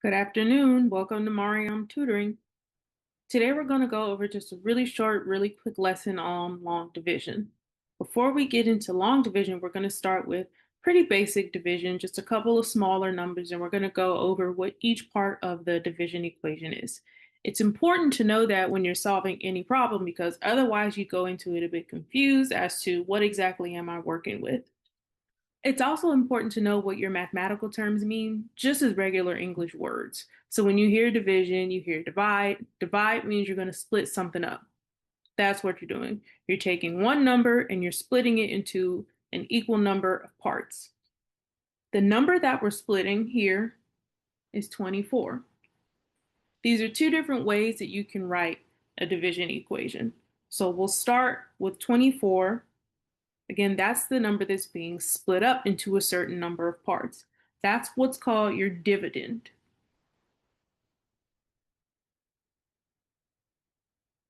Good afternoon. Welcome to Maryam Tutoring. Today we're going to go over just a really short, really quick lesson on long division. Before we get into long division, we're going to start with pretty basic division, just a couple of smaller numbers, and we're going to go over what each part of the division equation is. It's important to know that when you're solving any problem because otherwise you go into it a bit confused as to what exactly am I working with. It's also important to know what your mathematical terms mean, just as regular English words. So when you hear division, you hear divide. Divide means you're going to split something up. That's what you're doing. You're taking one number and you're splitting it into an equal number of parts. The number that we're splitting here is 24. These are two different ways that you can write a division equation. So we'll start with 24. Again, that's the number that's being split up into a certain number of parts. That's what's called your dividend.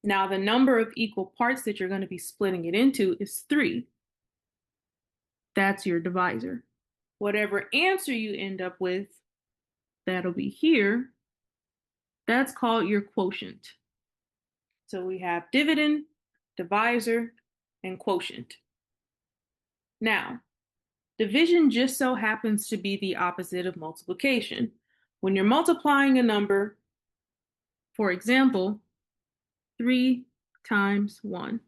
Now, the number of equal parts that you're going to be splitting it into is 3. That's your divisor. Whatever answer you end up with, that'll be here. That's called your quotient. So we have dividend, divisor, and quotient. Now, division just so happens to be the opposite of multiplication. When you're multiplying a number, for example, 3 times 1.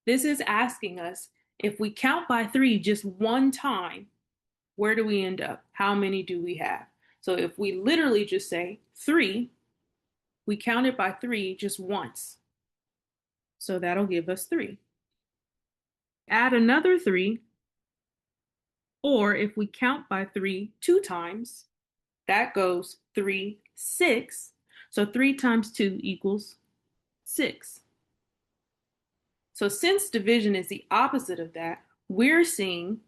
This is asking us if we count by 3 just one time, where do we end up? How many do we have? So if we literally just say 3, we count it by 3 just once. So that'll give us 3. Add another 3, or if we count by 3 2 times, that goes 3, 6. So 3 times 2 equals 6. So since division is the opposite of that, we're seeing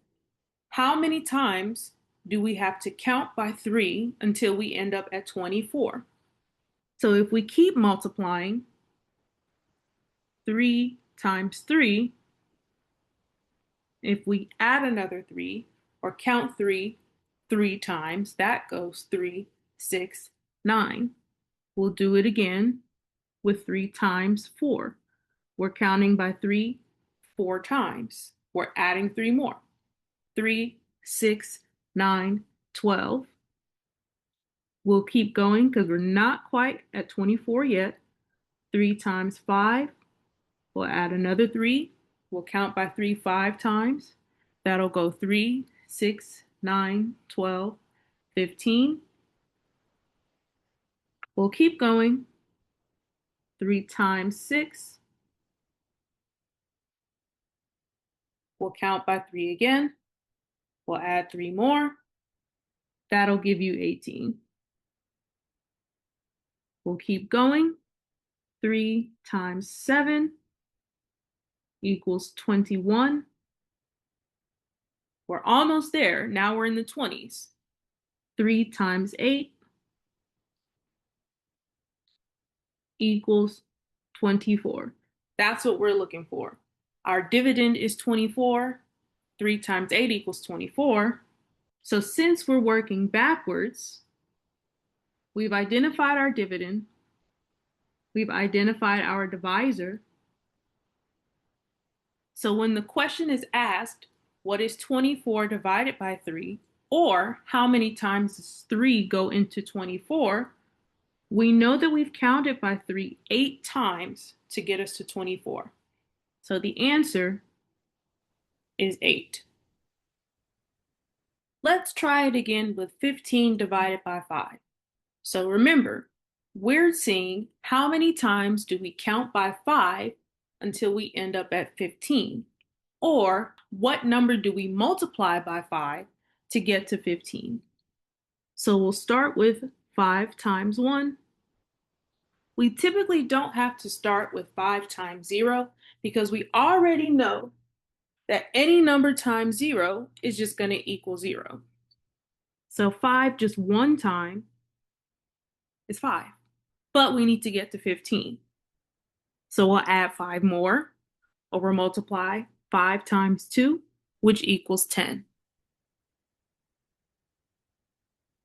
how many times do we have to count by 3 until we end up at 24. So if we keep multiplying, 3 times 3, if we add another 3 or count 3 3 times, that goes 3, 6, 9. We'll do it again with 3 times 4. We're counting by 3 4 times. We're adding 3 more. 3, 6, 9, 12. We'll keep going because we're not quite at 24 yet. 3 times 5. We'll add another 3. We'll count by 3 5 times. That'll go 3, 6, 9, 12, 15. We'll keep going. 3 times 6. We'll count by 3 again. We'll add 3 more. That'll give you 18. We'll keep going. 3 times 7 equals 21. We're almost there. Now we're in the 20s. 3 times 8 equals 24. That's what we're looking for. Our dividend is 24. 3 times 8 equals 24. So since we're working backwards, we've identified our dividend. We've identified our divisor. So when the question is asked, what is 24 divided by 3? Or how many times does 3 go into 24? We know that we've counted by 3 8 times to get us to 24. So the answer is 8. Let's try it again with 15 divided by 5. So remember, we're seeing how many times do we count by 5 until we end up at 15? Or what number do we multiply by 5 to get to 15? So we'll start with 5 times 1. We typically don't have to start with 5 times 0 because we already know that any number times 0 is just going to equal 0. So 5 just one time is 5. But we need to get to 15. So we'll add 5 more, or we'll multiply 5 times 2, which equals 10.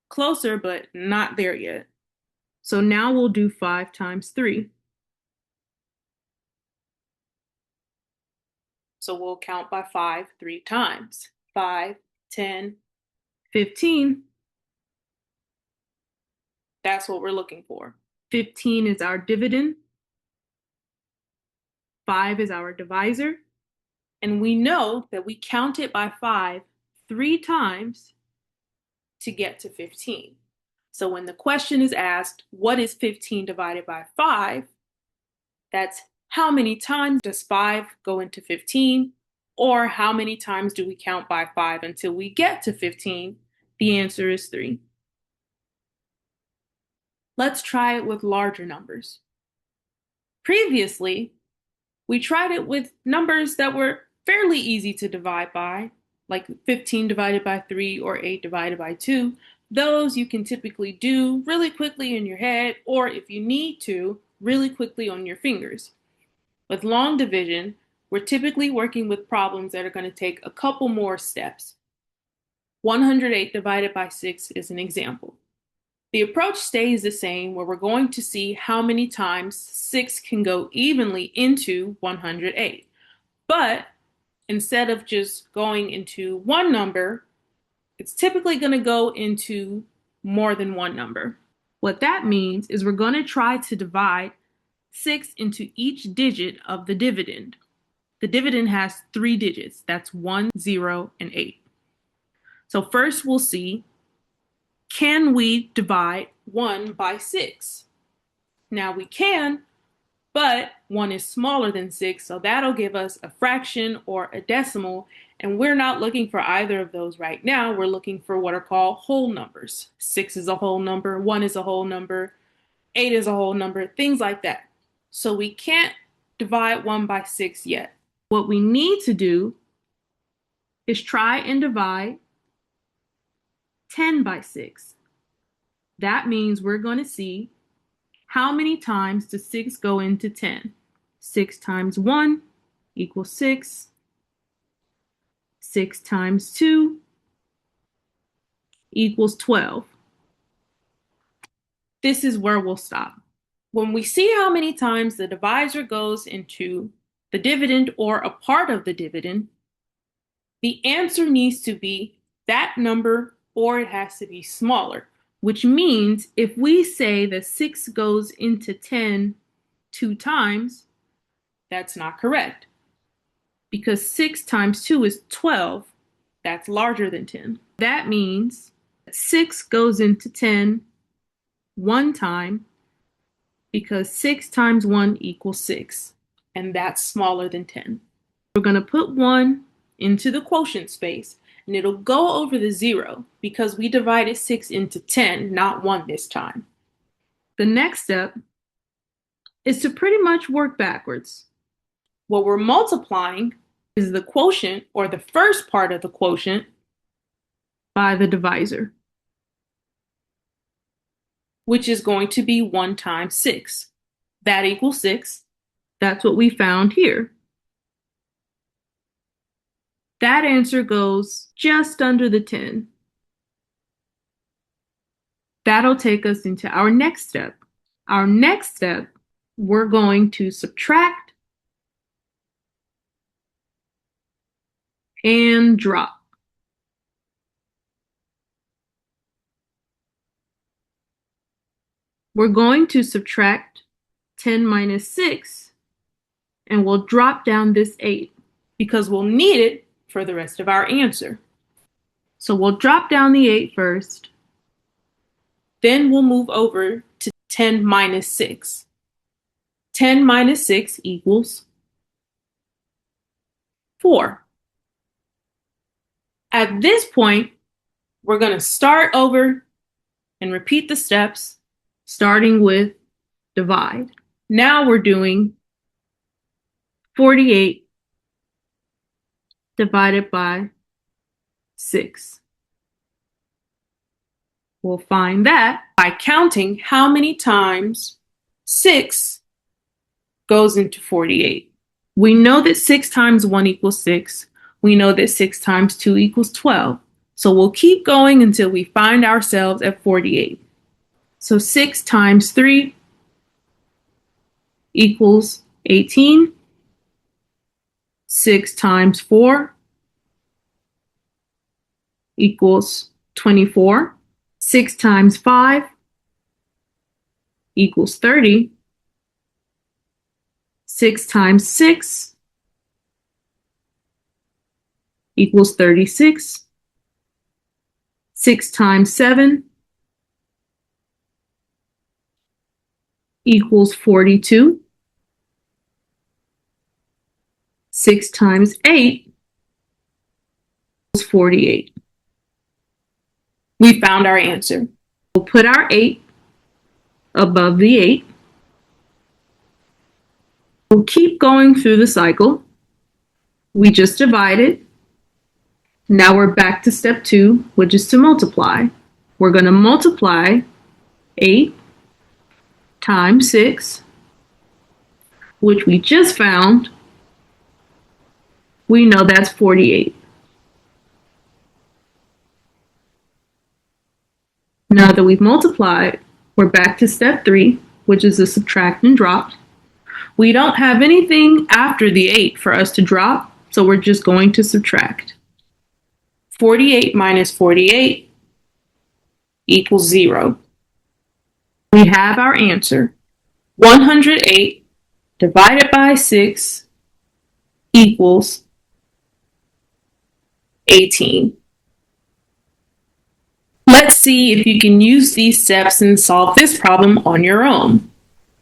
Closer, but not there yet. So now we'll do 5 times 3. So we'll count by 5 3 times. 5, 10, 15. That's what we're looking for. 15 is our dividend. 5 is our divisor. And we know that we counted by 5 3 times to get to 15. So when the question is asked, what is 15 divided by 5? That's how many times does 5 go into 15? Or how many times do we count by 5 until we get to 15? The answer is 3. Let's try it with larger numbers. Previously, we tried it with numbers that were fairly easy to divide by, like 15 divided by 3 or 8 divided by 2. Those you can typically do really quickly in your head, or if you need to, really quickly on your fingers. With long division, we're typically working with problems that are going to take a couple more steps. 108 divided by 6 is an example. The approach stays the same, where we're going to see how many times 6 can go evenly into 108. But instead of just going into one number, it's typically going to go into more than one number. What that means is we're going to try to divide 6 into each digit of the dividend. The dividend has 3 digits. That's 1, 0, and 8. So first we'll see, can we divide 1 by 6? Now we can, but 1 is smaller than 6, so that'll give us a fraction or a decimal, and we're not looking for either of those right now. We're looking for what are called whole numbers. 6 is a whole number, 1 is a whole number, 8 is a whole number, things like that. So we can't divide 1 by 6 yet. What we need to do is try and divide 10 by 6. That means we're going to see how many times does 6 go into 10. 6 times 1 equals 6. 6 times 2 equals 12. This is where we'll stop. When we see how many times the divisor goes into the dividend or a part of the dividend, the answer needs to be that number or it has to be smaller, which means if we say that 6 goes into 10 2 times, that's not correct. Because 6 times 2 is 12, that's larger than 10. That means 6 goes into 10 one time because 6 times 1 equals 6, and that's smaller than 10. We're going to put 1 into the quotient space, and it'll go over the 0 because we divided 6 into 10, not 1 this time. The next step is to pretty much work backwards. What we're multiplying is the quotient, or the first part of the quotient, by the divisor, which is going to be 1 times 6. That equals 6. That's what we found here. That answer goes just under the 10. That'll take us into our next step. Our next step, we're going to subtract and drop. We're going to subtract 10 minus 6, and we'll drop down this 8 because we'll need it for the rest of our answer. So we'll drop down the 8 first, then we'll move over to 10 minus 6. 10 minus 6 equals 4. At this point, we're going to start over and repeat the steps, starting with divide. Now we're doing 48 divided by 6. We'll find that by counting how many times 6 goes into 48. We know that 6 times 1 equals 6. We know that 6 times 2 equals 12. So we'll keep going until we find ourselves at 48. So 6 times 3 equals 18. 6 times 4 equals 24. 6 times 5 equals 30. 6 times 6 equals 36. 6 times 7 equals 42. 6 times 8 equals 48. We found our answer. We'll put our 8 above the 8. We'll keep going through the cycle. We just divided. Now we're back to step 2, which is to multiply. We're going to multiply 8 times 6, which we just found. We know that's 48. Now that we've multiplied, we're back to step 3, which is to subtract and drop. We don't have anything after the 8 for us to drop, so we're just going to subtract. 48 minus 48 equals 0. We have our answer. 108 divided by 6 equals 18. Let's see if you can use these steps and solve this problem on your own.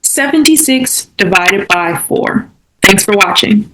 76 divided by 4. Thanks for watching.